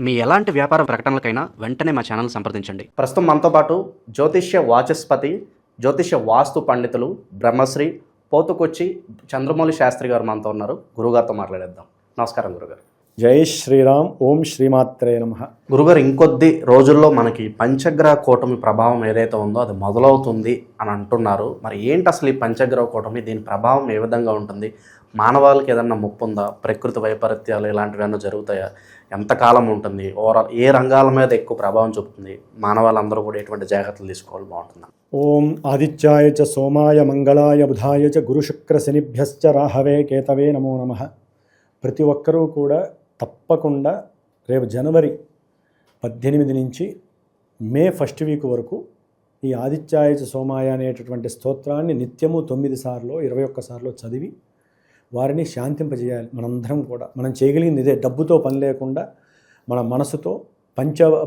మీ ఎలాంటి వ్యాపార ప్రకటనలకైనా వెంటనే మా ఛానల్ సంప్రదించండి. ప్రస్తుతం మనతో పాటు జ్యోతిష్య వాచస్పతి, జ్యోతిష్య వాస్తు పండితులు బ్రహ్మశ్రీ పోతుకొచ్చి చంద్రమౌళి శాస్త్రి గారు మనతో ఉన్నారు. గురుగారితో మాట్లాడేద్దాం. నమస్కారం గురుగారు. జై శ్రీరామ్. ఓం శ్రీమాత్రే నమః. గురుగారు, ఇంకొద్ది రోజుల్లో మనకి పంచగ్రహ కూటమి ప్రభావం ఏదైతే ఉందో అది మొదలవుతుంది అని అంటున్నారు. మరి ఏంటి అసలు ఈ పంచగ్రహ కూటమి? దీని ప్రభావం ఏ విధంగా ఉంటుంది? మానవాళికి ఏదన్నా ముప్పు ఉందా? ప్రకృతి వైపరీత్యాలు ఇలాంటివి ఏమైనా జరుగుతాయా? ఎంతకాలం ఉంటుంది? ఓవరాల్ ఏ రంగాల మీద ఎక్కువ ప్రభావం చూపుతుంది? మానవాళ్ళందరూ కూడా ఎటువంటి జాగ్రత్తలు తీసుకోవాలి బాగుంటుందా? ఓం ఆదిత్యాయ చ సోమాయ మంగళాయ బుధాయ చ గురు శుక్ర శనిభ్యశ్చ రాహవే కేతవే నమో నమః. ప్రతి ఒక్కరూ కూడా తప్పకుండా రేపు జనవరి 18 నుంచి మే 1 వీక్ వరకు ఈ ఆదిత్యాయ చ సోమాయ అనేటటువంటి స్తోత్రాన్ని నిత్యము 9 సార్లు 21 సార్లు చదివి వారిని శాంతింపజేయాలి. మనందరం కూడా మనం చేయగలిగింది ఇదే. డబ్బుతో పని లేకుండా మన మనసుతో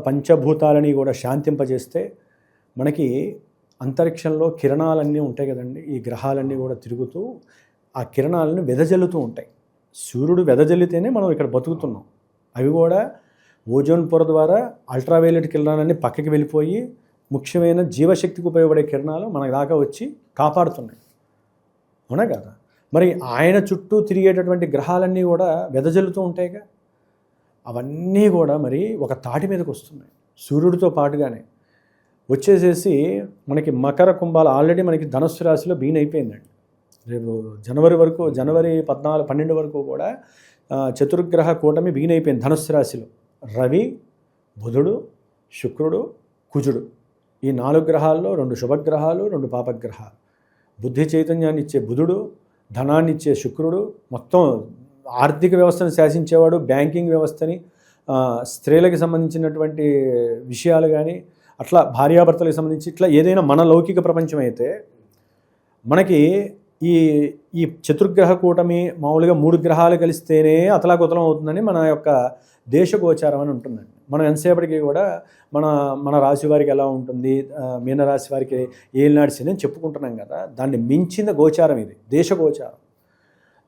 పంచభూతాలని కూడా శాంతింపజేస్తే మనకి అంతరిక్షంలో కిరణాలన్నీ ఉంటాయి కదండి. ఈ గ్రహాలన్నీ కూడా తిరుగుతూ ఆ కిరణాలను వెదజల్లుతూ ఉంటాయి. సూర్యుడు వెదజల్లితేనే మనం ఇక్కడ బతుకుతున్నాం. అవి కూడా ఓజోన్ పొర ద్వారా అల్ట్రావైలెట్ కిరణాలన్నీ పక్కకి వెళ్ళిపోయి ముఖ్యమైన జీవశక్తికి ఉపయోగపడే కిరణాలు మన దాకా వచ్చి కాపాడుతున్నాయి. అవునా కదా? మరి ఆయన చుట్టూ తిరిగేటటువంటి గ్రహాలన్నీ కూడా వెదజల్లుతూ ఉంటాయిగా. అవన్నీ కూడా మరి ఒక తాటి మీదకి వస్తున్నాయి సూర్యుడితో పాటుగానే వచ్చేసేసి మనకి మకర కుంభాలు ఆల్రెడీ మనకి ధనుస్సు రాశిలో బీన్ అయిపోయిందండి. రేపు జనవరి 12 వరకు కూడా చతుర్గ్రహ కూటమి బీన్ అయిపోయింది ధనుస్సు రాశిలో. రవి, బుధుడు, శుక్రుడు, కుజుడు, ఈ 4 గ్రహాల్లో 2 శుభగ్రహాలు, 2 పాపగ్రహాలు. బుద్ధి చైతన్యాన్ని ఇచ్చే బుధుడు, ధనాన్ని ఇచ్చే శుక్రుడు, మొత్తం ఆర్థిక వ్యవస్థను శాసించేవాడు, బ్యాంకింగ్ వ్యవస్థని, స్త్రీలకు సంబంధించినటువంటి విషయాలు కానీ అట్లా భార్యాభర్తలకు సంబంధించి ఇట్లా ఏదైనా మన లౌకిక ప్రపంచం అయితే మనకి ఈ చతుర్గ్రహ కూటమి మామూలుగా 3 గ్రహాలు కలిస్తేనే అతలాకుతలం అవుతుందని మన యొక్క దేశగోచారం అని ఉంటుందండి. మనం ఎంతసేపటికి కూడా మన రాశి వారికి ఎలా ఉంటుంది, మీనరాశి వారికి ఏలినాటి శని అని చెప్పుకుంటున్నాం కదా. దాన్ని మించిన గోచారం ఇది దేశగోచారం.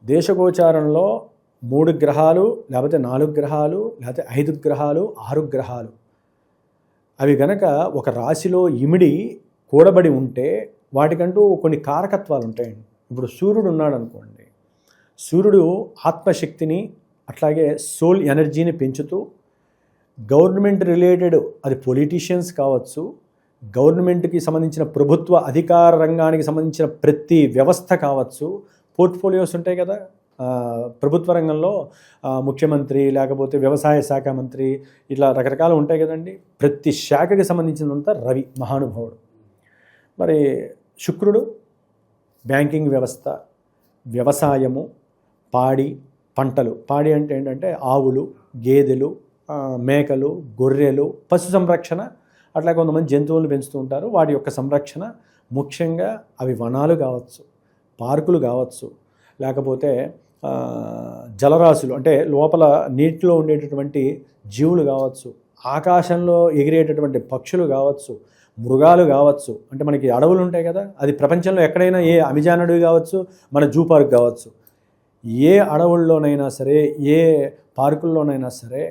దేశగోచారంలో 3 గ్రహాలు లేకపోతే 4 గ్రహాలు లేకపోతే 5 గ్రహాలు 6 గ్రహాలు అవి గనక ఒక రాశిలో ఇమిడి కూడబడి ఉంటే వాటికంటూ కొన్ని కారకత్వాలు ఉంటాయండి. ఇప్పుడు సూర్యుడు ఉన్నాడు అనుకోండి. సూర్యుడు ఆత్మశక్తిని అట్లాగే సోల్ ఎనర్జీని పెంచుతూ గవర్నమెంట్ రిలేటెడ్, అది పొలిటీషియన్స్ కావచ్చు, గవర్నమెంట్కి సంబంధించిన ప్రభుత్వ అధికార రంగానికి సంబంధించిన ప్రతి వ్యవస్థ కావచ్చు, పోర్ట్ఫోలియోస్ ఉంటాయి కదా. ప్రభుత్వ రంగంలో ముఖ్యమంత్రి లేకపోతే వ్యవసాయ శాఖ మంత్రి ఇట్లా రకరకాలు ఉంటాయి కదండి. ప్రతి శాఖకి సంబంధించినంత రవి మహానుభావుడు. మరి శుక్రుడు బ్యాంకింగ్ వ్యవస్థ, వ్యవసాయము, పాడి పంటలు. పాడి అంటే ఏంటంటే ఆవులు, గేదెలు, మేకలు, గొర్రెలు, పశు సంరక్షణ. అట్లా కొంతమంది జంతువులను పెంచుతూ ఉంటారు. వాటి యొక్క సంరక్షణ ముఖ్యంగా అవి వనాలు కావచ్చు, పార్కులు కావచ్చు, లేకపోతే జలరాశులు అంటే లోపల నీటిలో ఉండేటటువంటి జీవులు కావచ్చు, ఆకాశంలో ఎగిరేటటువంటి పక్షులు కావచ్చు, మృగాలు కావచ్చు. అంటే మనకి అడవులు ఉంటాయి కదా, అది ప్రపంచంలో ఎక్కడైనా ఏ అమెజాన్ అడవి కావచ్చు, మన జూ పార్క్ కావచ్చు, ఏ అడవుల్లోనైనా సరే ఏ పార్కుల్లోనైనా సరే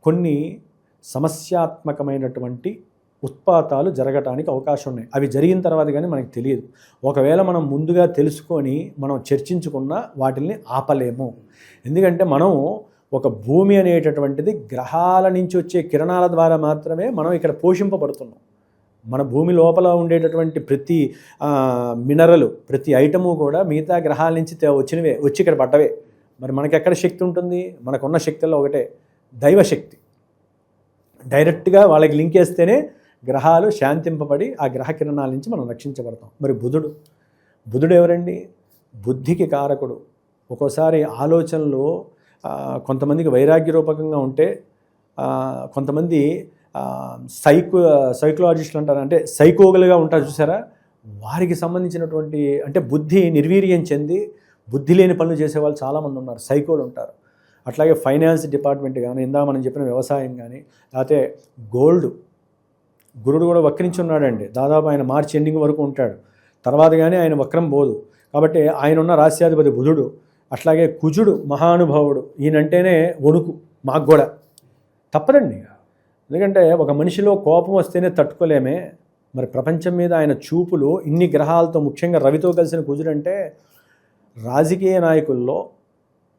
కొన్ని సమస్యాత్మకమైనటువంటి ఉత్పాతాలు జరగటానికి అవకాశం ఉన్నాయి. అవి జరిగిన తర్వాత కానీ మనకు తెలియదు. ఒకవేళ మనం ముందుగా తెలుసుకొని మనం చర్చించుకున్నా వాటిల్ని ఆపలేము. ఎందుకంటే మనం ఒక భూమి అనేటటువంటిది గ్రహాల నుంచి వచ్చే కిరణాల ద్వారా మాత్రమే మనం ఇక్కడ పోషింపబడుతున్నాం. మన భూమి లోపల ఉండేటటువంటి ప్రతి మినరల్, ప్రతి ఐటము కూడా మిగతా గ్రహాల నుంచి వచ్చినవే, వచ్చి ఇక్కడ పడ్డవే. మరి మనకి ఎక్కడ శక్తి ఉంటుంది? మనకున్న శక్తుల్లో ఒకటే దైవశక్తి. డైరెక్ట్గా వాళ్ళకి లింక్ వేస్తేనే గ్రహాలు శాంతింపబడి ఆ గ్రహ కిరణాల నుంచి మనం రక్షించబడతాం. మరి బుధుడు ఎవరండి? బుద్ధికి కారకుడు. ఒక్కోసారి ఆలోచనలు కొంతమందికి వైరాగ్య రూపకంగా ఉంటే, కొంతమంది సైకలాజిస్టులు అంటారు, అంటే సైకోగలుగా ఉంటారు చూసారా, వారికి సంబంధించినటువంటి అంటే బుద్ధి నిర్వీర్యం చెంది బుద్ధి లేని పనులు చేసేవాళ్ళు చాలామంది ఉన్నారు, సైకోలు ఉంటారు. అట్లాగే ఫైనాన్స్ డిపార్ట్మెంట్ కానీ, మనం చెప్పిన వ్యవసాయం కానీ, లేకపోతే గురుడు కూడా వక్రించి ఉన్నాడండి. దాదాపు ఆయన మార్చి ఎండింగ్ వరకు ఉంటాడు. తర్వాత కానీ ఆయన వక్రం పోదు. కాబట్టి ఆయన ఉన్న రాశ్యాధిపతి బుధుడు. అట్లాగే కుజుడు మహానుభావుడు. ఈయనంటేనే వణుకు మాకు కూడా. తప్పదండి. ఎందుకంటే ఒక మనిషిలో కోపం వస్తేనే తట్టుకోలేమే, మరి ప్రపంచం మీద ఆయన చూపులు ఇన్ని గ్రహాలతో, ముఖ్యంగా రవితో కలిసిన కుజుడంటే రాజకీయ నాయకుల్లో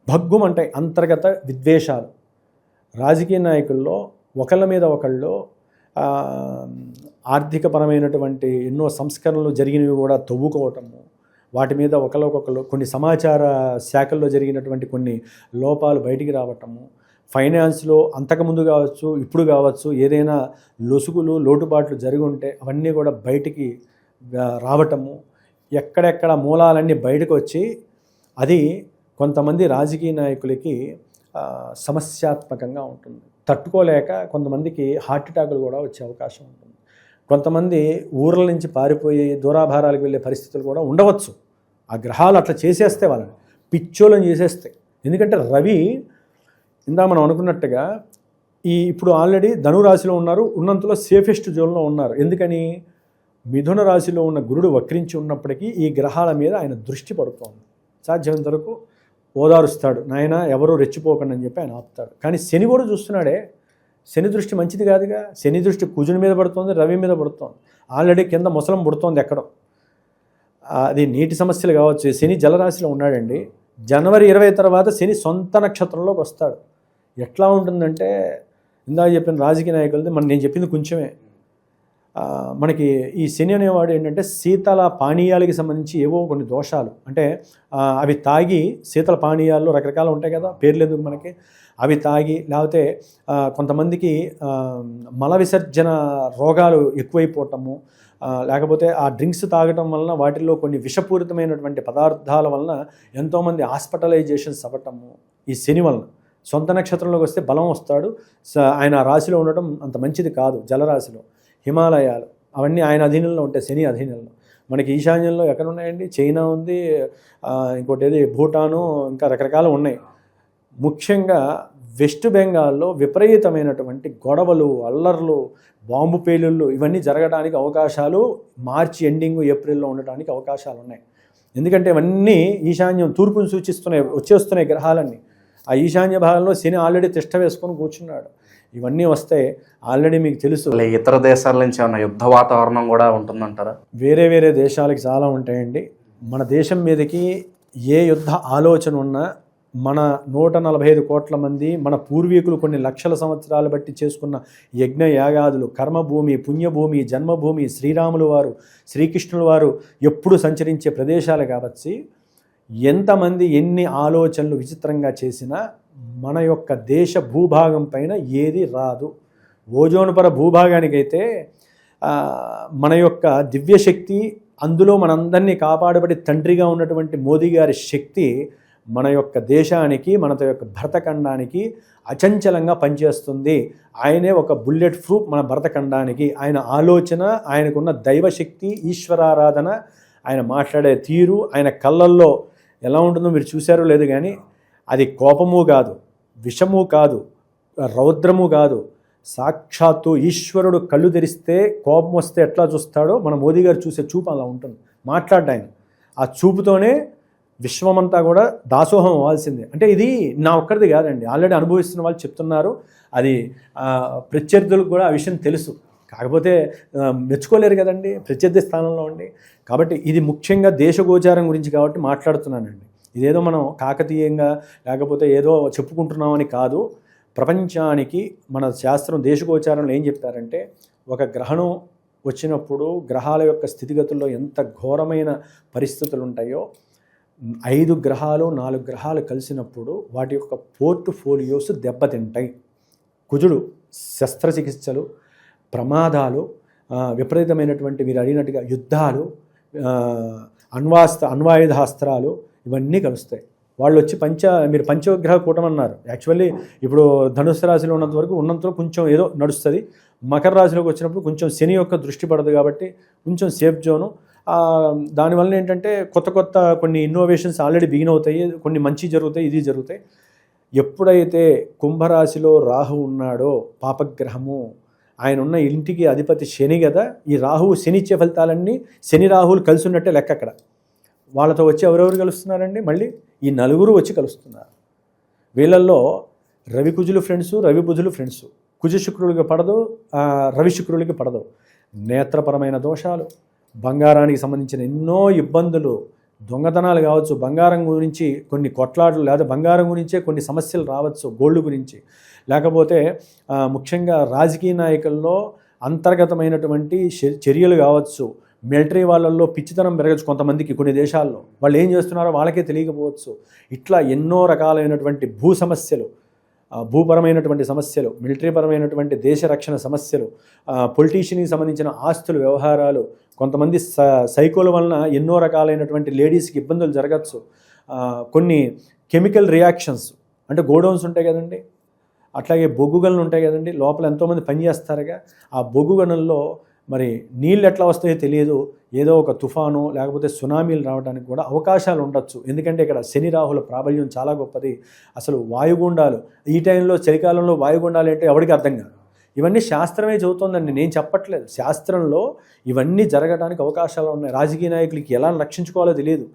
భగ్గుమంటాయి అంతర్గత విద్వేషాలు. రాజకీయ నాయకుల్లో ఒకళ్ళ మీద ఒకళ్ళు ఆర్థికపరమైనటువంటి ఎన్నో సంస్కరణలు జరిగినవి కూడా తవ్వుకోవటము, వాటి మీద ఒకరికొకరు కొన్ని సమాచార శాఖల్లో జరిగినటువంటి కొన్ని లోపాలు బయటికి రావటము, ఫైనాన్స్లో అంతకుముందు కావచ్చు ఇప్పుడు కావచ్చు ఏదైనా లొసుగులు లోటుబాట్లు జరిగి ఉంటే అవన్నీ కూడా బయటికి రావటము, ఎక్కడెక్కడ మూలాలన్నీ బయటకు వచ్చి అది కొంతమంది రాజకీయ నాయకులకి సమస్యాత్మకంగా ఉంటుంది. తట్టుకోలేక కొంతమందికి హార్ట్ అటాకులు కూడా వచ్చే అవకాశం ఉంటుంది. కొంతమంది ఊర్ల నుంచి పారిపోయి దూరాభారాలకు వెళ్ళే పరిస్థితులు కూడా ఉండవచ్చు. ఆ గ్రహాలు అట్లా చేసేస్తే వాళ్ళని పిచ్చోళ్ళని చేసేస్తాయి. ఎందుకంటే రవి ఇందా మనం అనుకున్నట్టుగా ఇప్పుడు ఆల్రెడీ ధనురాశిలో ఉన్నారు, ఉన్నంతలో సేఫెస్ట్ జోన్లో ఉన్నారు. ఎందుకని? మిథున రాశిలో ఉన్న గురుడు వక్రించి ఉన్నప్పటికీ ఈ గ్రహాల మీద ఆయన దృష్టి పడుతోంది. సాధ్యమైనంత వరకు ఓదారుస్తాడు, నాయన ఎవరూ రెచ్చిపోకండి అని చెప్పి ఆయన ఆపుతాడు. కానీ శని కూడా చూస్తున్నాడే, శని దృష్టి మంచిది కాదుగా. శని దృష్టి కుజుని మీద పడుతోంది, రవి మీద పడుతోంది. ఆల్రెడీ కింద ముసలం పుడుతోంది ఎక్కడో. అది నీటి సమస్యలు కావచ్చు. శని జలరాశిలో ఉన్నాడండి. జనవరి 20 తర్వాత శని సొంత నక్షత్రంలోకి వస్తాడు. ఎట్లా ఉంటుందంటే ఇందాక చెప్పిన రాజకీయ నాయకులది నేను చెప్పింది కొంచెమే. మనకి ఈ శని అనేవాడు ఏంటంటే శీతల పానీయాలకి సంబంధించి ఏవో కొన్ని దోషాలు, అంటే అవి తాగి, శీతల పానీయాల్లో రకరకాలు ఉంటాయి కదా, పేర్లు ఎందుకు మనకి, అవి తాగి లేకపోతే కొంతమందికి మల విసర్జన రోగాలు ఎక్కువైపోవటము, లేకపోతే ఆ డ్రింక్స్ తాగటం వలన వాటిల్లో కొన్ని విషపూరితమైనటువంటి పదార్థాల వలన ఎంతోమంది హాస్పిటలైజేషన్స్ అవ్వటము ఈ శని వలన. సొంత నక్షత్రంలోకి వస్తే బలం వస్తాడు. ఆయన రాశిలో ఉండటం అంత మంచిది కాదు. జలరాశిలో హిమాలయాలు అవన్నీ ఆయన అధీనంలో ఉంటాయి, శని అధీనంలో. మనకి ఈశాన్యంలో ఎక్కడ ఉన్నాయండి? చైనా ఉంది, ఇంకోటి ఏది భూటాను, ఇంకా రకరకాలు ఉన్నాయి. ముఖ్యంగా వెస్ట్ బెంగాల్లో విపరీతమైనటువంటి గొడవలు, అల్లర్లు, బాంబు పేలుళ్ళు ఇవన్నీ జరగడానికి అవకాశాలు మార్చి ఎండింగ్ ఏప్రిల్లో ఉండడానికి అవకాశాలు ఉన్నాయి. ఎందుకంటే ఇవన్నీ ఈశాన్యం తూర్పును సూచిస్తున్నాయి, వచ్చేస్తున్నాయి గ్రహాలన్నీ. ఆ ఈశాన్య భాగంలో శని ఆల్రెడీ తిష్ట వేసుకొని కూర్చున్నాడు. ఇవన్నీ వస్తే ఆల్రెడీ మీకు తెలుసు. ఇతర దేశాల నుంచి ఏమన్నా యుద్ధ వాతావరణం కూడా ఉంటుందంటారా? వేరే వేరే దేశాలకి చాలా ఉంటాయండి. మన దేశం మీదకి ఏ యుద్ధ ఆలోచన ఉన్నా మన 145 కోట్ల మంది మన పూర్వీకులు కొన్ని లక్షల సంవత్సరాలు బట్టి చేసుకున్న యజ్ఞ యాగాదులు, కర్మభూమి, పుణ్యభూమి, జన్మభూమి, శ్రీరాములు వారు, శ్రీకృష్ణుల వారు ఎప్పుడు సంచరించే ప్రదేశాలు కాబట్టి ఎంతమంది ఎన్ని ఆలోచనలు విచిత్రంగా చేసినా మన యొక్క దేశ భూభాగం పైన ఏది రాదు. ఓజోనుపర భూభాగానికైతే మన యొక్క దివ్యశక్తి, అందులో మనందరినీ కాపాడబడి తండ్రిగా ఉన్నటువంటి మోదీ గారి శక్తి మన యొక్క దేశానికి, మన యొక్క భరతఖండానికి అచంచలంగా పనిచేస్తుంది. ఆయనే ఒక బుల్లెట్ ప్రూఫ్ మన భరతఖండానికి. ఆయన ఆలోచన, ఆయనకున్న దైవశక్తి, ఈశ్వరారాధన, ఆయన మాట్లాడే తీరు, ఆయన కళ్ళల్లో ఎలా ఉంటుందో మీరు చూశారో లేదు, కానీ అది కోపము కాదు, విషము కాదు, రౌద్రము కాదు. సాక్షాత్తు ఈశ్వరుడు కళ్ళు తెరిస్తే కోపం వస్తే ఎట్లా చూస్తాడో మన మోదీ గారు చూసే చూపు అలా ఉంటుంది. మాట్లాడ్డాయన ఆ చూపుతోనే విశ్వమంతా కూడా దాసోహం అవ్వాల్సిందే. అంటే ఇది నా ఒక్కరిది కాదండి, ఆల్రెడీ అనుభవిస్తున్న వాళ్ళు చెప్తున్నారు. అది ప్రత్యర్థులకు కూడా ఆ విషయం తెలుసు, కాకపోతే మెచ్చుకోలేరు కదండి ప్రత్యర్థి స్థానంలో ఉండి. కాబట్టి ఇది ముఖ్యంగా దేశగోచారం గురించి కాబట్టి మాట్లాడుతున్నానండి. ఇదేదో మనం కాకతీయంగా లేకపోతే ఏదో చెప్పుకుంటున్నామని కాదు. ప్రపంచానికి మన శాస్త్రం దేశగోచారంలో ఏం చెప్తారంటే, ఒక గ్రహణం వచ్చినప్పుడు గ్రహాల యొక్క స్థితిగతుల్లో ఎంత ఘోరమైన పరిస్థితులు ఉంటాయో, 5 గ్రహాలు 4 గ్రహాలు కలిసినప్పుడు వాటి యొక్క పోర్ట్ఫోలియోస్ దెబ్బతింటాయి. కుజుడు శస్త్రచికిత్సలు, ప్రమాదాలు, విపరీతమైనటువంటి మీరు అడిగినట్టుగా యుద్ధాలు, అణ్వాయుధాస్త్రాలు ఇవన్నీ కలుస్తాయి. వాళ్ళు వచ్చి మీరు పంచగ్రహ కూటమి అన్నారు. యాక్చువల్లీ ఇప్పుడు ధనుస్సు రాశిలో ఉన్నంతవరకు కొంచెం ఏదో నడుస్తుంది. మకర రాశిలోకి వచ్చినప్పుడు కొంచెం శని యొక్క దృష్టి పడదు కాబట్టి కొంచెం సేఫ్ జోను. దానివల్ల ఏంటంటే కొత్త కొన్ని ఇన్నోవేషన్స్ ఆల్రెడీ బిగిన్ అవుతాయి, కొన్ని మంచి జరుగుతాయి, ఇది జరుగుతాయి. ఎప్పుడైతే కుంభరాశిలో రాహు ఉన్నాడో పాపగ్రహము, ఆయన ఉన్న ఇంటికి అధిపతి శని కదా, ఈ రాహువు శని ఇచ్చే ఫలితాలన్నీ శని రాహువులు కలిసి ఉన్నట్టే లెక్క. అక్కడ వాళ్ళతో వచ్చి ఎవరెవరు కలుస్తున్నారండి? మళ్ళీ ఈ 4 వచ్చి కలుస్తున్నారు. వీళ్ళల్లో రవి కుజులు ఫ్రెండ్సు, రవి బుధులు ఫ్రెండ్సు. కుజ శుక్రులకి పడదు, రవి శుక్రులకి పడదు. నేత్రపరమైన దోషాలు, బంగారానికి సంబంధించిన ఎన్నో ఇబ్బందులు, దొంగతనాలు కావచ్చు, బంగారం గురించి కొన్ని కొట్లాటలు, లేదా బంగారం గురించే కొన్ని సమస్యలు రావచ్చు, గోల్డ్ గురించి, లేకపోతే ముఖ్యంగా రాజకీయ నాయకుల్లో అంతర్గతమైనటువంటి చర్యలు కావచ్చు, మిలిటరీ వాళ్ళల్లో పిచ్చితనం పెరగచ్చు కొంతమందికి కొన్ని దేశాల్లో, వాళ్ళు ఏం చేస్తున్నారో వాళ్ళకే తెలియకపోవచ్చు. ఇట్లా ఎన్నో రకాలైనటువంటి భూ సమస్యలు, భూపరమైనటువంటి సమస్యలు, మిలిటరీ పరమైనటువంటి దేశ రక్షణ సమస్యలు, పొలిటీషియన్కి సంబంధించిన ఆస్తుల వ్యవహారాలు, కొంతమంది సైకోల వలన ఎన్నో రకాలైనటువంటి లేడీస్కి ఇబ్బందులు జరగచ్చు. కొన్ని కెమికల్ రియాక్షన్స్, అంటే గోడౌన్స్ ఉంటాయి కదండి, అట్లాగే బొగ్గు గనులు ఉంటాయి కదండి, లోపల ఎంతోమంది పనిచేస్తారుగా, ఆ బొగ్గు గనుల్లో మరి నీళ్ళు ఎట్లా వస్తాయో తెలియదు, ఏదో ఒక తుఫాను లేకపోతే సునామీలు రావడానికి కూడా అవకాశాలు ఉండొచ్చు. ఎందుకంటే ఇక్కడ శని రాహుల ప్రాబల్యం చాలా గొప్పది. అసలు వాయుగుండాలు ఈ టైంలో, చలికాలంలో వాయుగుండాలు అంటే ఎవరికి అర్థం కాదు. ఇవన్నీ శాస్త్రమే చెబుతోందండి, నేను చెప్పట్లేదు. శాస్త్రంలో ఇవన్నీ జరగడానికి అవకాశాలు ఉన్నాయి. రాజకీయ నాయకులకి ఎలా రక్షించుకోవాలో తెలియదు.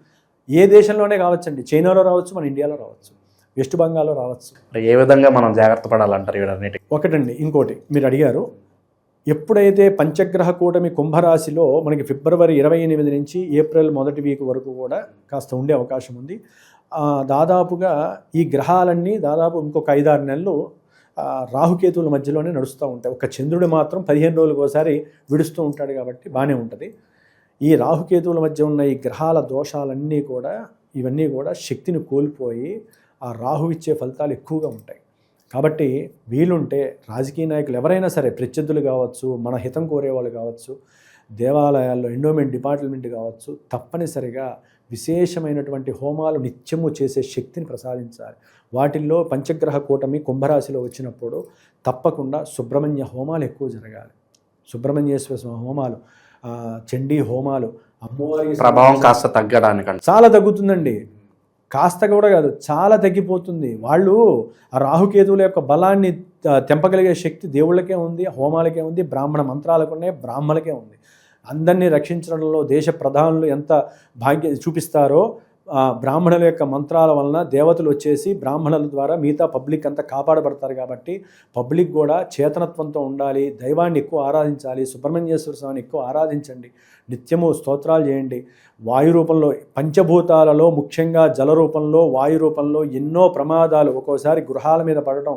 ఏ దేశంలోనే కావచ్చండి, చైనాలో రావచ్చు, మన ఇండియాలో రావచ్చు, వెస్ట్ బెంగాల్లో రావచ్చు. ఏ విధంగా మనం జాగ్రత్త పడాలంటారు వీటన్నిటికీ? ఒకటండి, ఇంకోటి మీరు అడిగారు, ఎప్పుడైతే పంచగ్రహ కూటమి కుంభరాశిలో మనకి ఫిబ్రవరి 28 నుంచి ఏప్రిల్ మొదటి వీక్ వరకు కూడా కాస్త ఉండే అవకాశం ఉంది. దాదాపుగా ఈ గ్రహాలన్నీ దాదాపు ఇంకొక 5-6 నెలలు రాహుకేతువుల మధ్యలోనే నడుస్తూ ఉంటాయి. ఒక చంద్రుడు మాత్రం 15 రోజులకు ఒకసారి విడుస్తూ ఉంటాడు కాబట్టి బాగానే ఉంటుంది. ఈ రాహుకేతువుల మధ్య ఉన్న ఈ గ్రహాల దోషాలన్నీ కూడా, ఇవన్నీ కూడా శక్తిని కోల్పోయి ఆ రాహు ఇచ్చే ఫలితాలు ఎక్కువగా ఉంటాయి. కాబట్టి వీలుంటే రాజకీయ నాయకులు ఎవరైనా సరే, ప్రత్యర్థులు కావచ్చు, మన హితం కోరేవాళ్ళు కావచ్చు, దేవాలయాల్లో ఎండోమెంట్ డిపార్ట్మెంట్ కావచ్చు, తప్పనిసరిగా విశేషమైనటువంటి హోమాలు నిత్యము చేసే శక్తిని ప్రసాదించాలి. వాటిల్లో పంచగ్రహ కూటమి కుంభరాశిలో వచ్చినప్పుడు తప్పకుండా సుబ్రహ్మణ్య హోమాలు ఎక్కువ జరగాలి. సుబ్రహ్మణ్యేశ్వర స్వామి హోమాలు, చండీ హోమాలు, అమ్మవారి ప్రభావం కాస్త తగ్గడానికి చాలా తగ్గుతుందండి. కాస్త కూడా కాదు, చాలా తగ్గిపోతుంది. వాళ్ళు ఆ రాహుకేతువుల యొక్క బలాన్ని తెంపగలిగే శక్తి దేవుళ్ళకే ఉంది, హోమాలకే ఉంది, బ్రాహ్మణ మంత్రాలకు ఉన్నాయి, బ్రాహ్మణులకే ఉంది. అందరినీ రక్షించడంలో దేశ ప్రధానులు ఎంత భాగ్యం చూపిస్తారో, బ్రాహ్మణుల యొక్క మంత్రాల వలన దేవతలు వచ్చేసి బ్రాహ్మణుల ద్వారా మిగతా పబ్లిక్ అంతా కాపాడబడతారు. కాబట్టి పబ్లిక్ కూడా చేతనత్వంతో ఉండాలి, దైవాన్ని ఎక్కువ ఆరాధించాలి, సుబ్రహ్మణ్యేశ్వర స్వామిని ఎక్కువ ఆరాధించండి, నిత్యము స్తోత్రాలు చేయండి. వాయు రూపంలో, పంచభూతాలలో ముఖ్యంగా జల రూపంలో, వాయు రూపంలో ఎన్నో ప్రమాదాలు, ఒక్కోసారి గృహాల మీద పడటం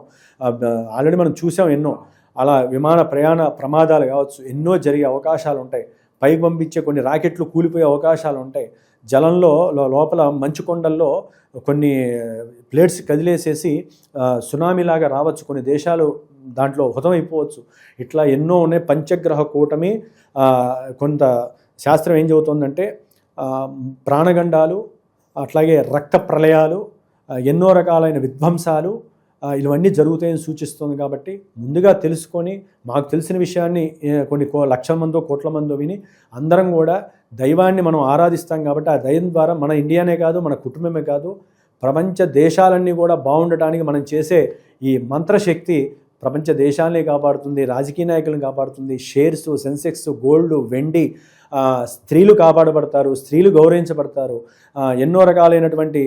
ఆల్రెడీ మనం చూసాం ఎన్నో. అలా విమాన ప్రయాణ ప్రమాదాలు కావచ్చు, ఎన్నో జరిగే అవకాశాలు ఉంటాయి. పైకి పంపించే కొన్ని రాకెట్లు కూలిపోయే అవకాశాలు ఉంటాయి. జలంలో లోపల మంచు కొండల్లో కొన్ని ప్లేట్స్ కదిలేసేసి సునామీలాగా రావచ్చు, కొన్ని దేశాలు దాంట్లో హుతమైపోవచ్చు. ఇట్లా ఎన్నో ఉన్నాయి. పంచగ్రహ కూటమి కొంత శాస్త్రం ఏం చెబుతోందంటే ప్రాణగండాలు, అట్లాగే రక్త ప్రళయాలు, ఎన్నో రకాలైన విధ్వంసాలు ఇవన్నీ జరుగుతాయని సూచిస్తుంది. కాబట్టి ముందుగా తెలుసుకొని, మాకు తెలిసిన విషయాన్ని కొన్ని లక్షల మందో కోట్ల మందో విని అందరం కూడా దైవాన్ని మనం ఆరాధిస్తాం. కాబట్టి ఆ దైవం ద్వారా మన ఇండియానే కాదు, మన కుటుంబమే కాదు, ప్రపంచ దేశాలన్నీ కూడా బాగుండటానికి మనం చేసే ఈ మంత్రశక్తి ప్రపంచ దేశాలనే కాపాడుతుంది, రాజకీయ నాయకులను కాపాడుతుంది. షేర్స్, సెన్సెక్స్, గోల్డ్, వెండి, స్త్రీలు కాపాడబడతారు, స్త్రీలు గౌరవించబడతారు. ఎన్నో రకాలైనటువంటి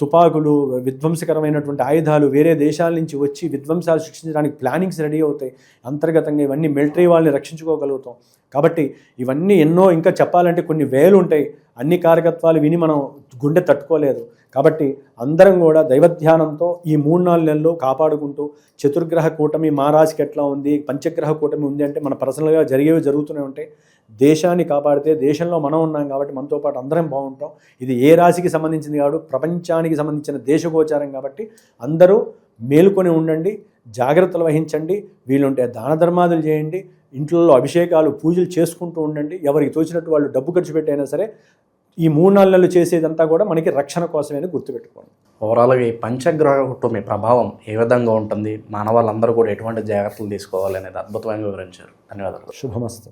తుపాకులు, విధ్వంసకరమైనటువంటి ఆయుధాలు వేరే దేశాల నుంచి వచ్చి విధ్వంసాలు సృష్టించడానికి ప్లానింగ్స్ రెడీ అవుతాయి. అంతర్గతంగా ఇవన్నీ మిలిటరీ వాళ్ళని రక్షించుకోగలుగుతాం. కాబట్టి ఇవన్నీ ఎన్నో, ఇంకా చెప్పాలంటే కొన్ని వేలు ఉంటాయి. అన్ని కారకత్వాలు విని మనం గుండె తట్టుకోలేదు. కాబట్టి అందరం కూడా దైవధ్యానంతో ఈ 3-4 నెలలు కాపాడుకుంటూ, చతుర్గ్రహ కూటమి మా రాశికి ఎట్లా ఉంది, పంచగ్రహ కూటమి ఉంది అంటే మన పర్సనల్గా జరిగేవి జరుగుతూనే ఉంటాయి. దేశాన్ని కాపాడితే దేశంలో మనం ఉన్నాం కాబట్టి మనతో పాటు అందరం బాగుంటాం. ఇది ఏ రాశికి సంబంధించింది కాదు, ప్రపంచానికి సంబంధించిన దేశగోచారం. కాబట్టి అందరూ మేలుకొని ఉండండి, జాగ్రత్తలు వహించండి. వీలుంటే దాన ధర్మాదులు చేయండి, ఇంట్లో అభిషేకాలు, పూజలు చేసుకుంటూ ఉండండి. ఎవరికి తోచినట్టు వాళ్ళు డబ్బు ఖర్చు పెట్టైనా సరే ఈ 3-4 నెలలు చేసేదంతా కూడా మనకి రక్షణ కోసమే గుర్తుపెట్టుకోండి. ఓవరాల్గా ఈ పంచగ్రహ కూటమి ప్రభావం ఏ విధంగా ఉంటుంది, మానవాళ్ళందరూ కూడా ఎటువంటి జాగ్రత్తలు తీసుకోవాలి అనేది అద్భుతంగా వివరించారు. ధన్యవాదాలు. శుభమస్తు.